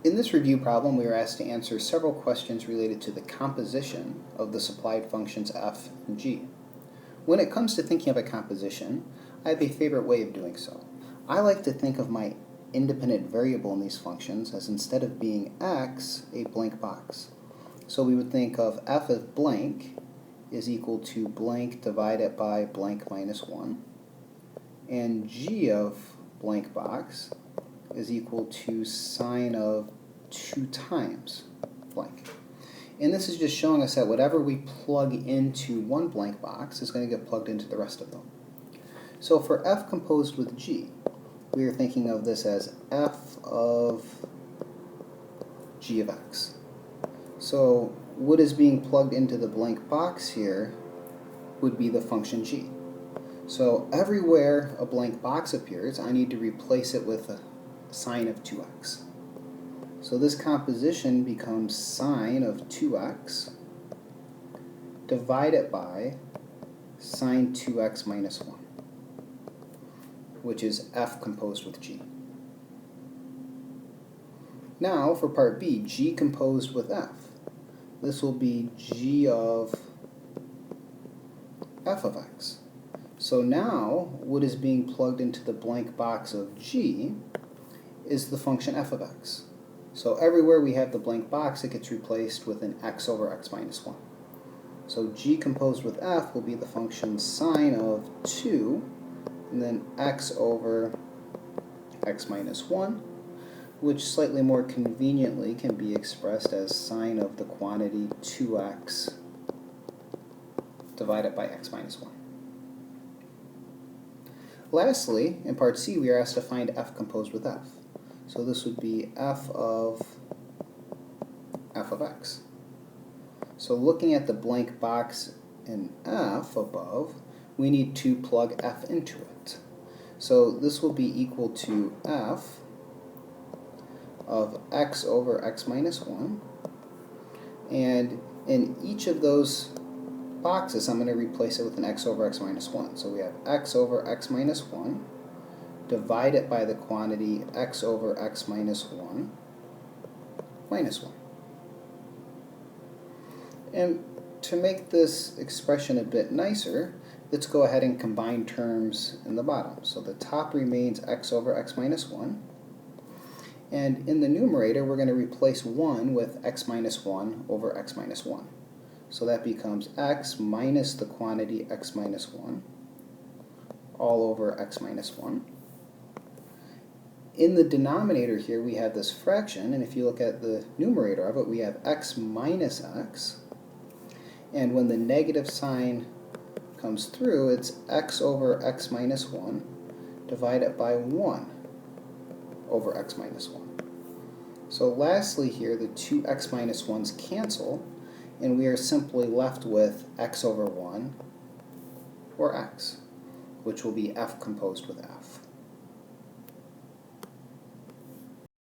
In this review problem, we were asked to answer several questions related to the composition of the supplied functions f and g. When it comes to thinking of a composition, I have a favorite way of doing so. I like to think of my independent variable in these functions as, instead of being x, a blank box. So we would think of f of blank is equal to blank divided by blank minus 1, and g of blank box is equal to sine of 2 times blank. And this is just showing us that whatever we plug into one blank box is going to get plugged into the rest of them. So for f composed with g, we are thinking of this as f of g of x. So what is being plugged into the blank box here would be the function g. So everywhere a blank box appears, I need to replace it with a sine of 2x. So this composition becomes sine of 2x divided by sine 2x minus 1, which is f composed with g. Now for part B, g composed with f. This will be g of f of x. So now what is being plugged into the blank box of g is the function f of x. So everywhere we have the blank box, it gets replaced with an x over x minus 1. So g composed with f will be the function sine of 2, and then x over x minus 1, which slightly more conveniently can be expressed as sine of the quantity 2x divided by x minus 1. Lastly, in part C, we are asked to find f composed with f. So this would be f of x. So looking at the blank box in f above, we need to plug f into it. So this will be equal to f of x over x minus 1. And in each of those boxes, I'm going to replace it with an x over x minus 1. So we have x over x minus 1 divided by the quantity x over x minus 1 minus 1. And to make this expression a bit nicer, let's go ahead and combine terms in the bottom. So the top remains x over x minus 1. And in the numerator, we're going to replace 1 with x minus 1 over x minus 1. So that becomes x minus the quantity x minus 1 all over x minus 1. In the denominator here, we have this fraction, and if you look at the numerator of it, we have x minus x. And when the negative sign comes through, it's x over x minus 1 divided by 1 over x minus 1. So lastly here, the two x minus 1's cancel, and we are simply left with x over 1, or x, which will be f composed with f.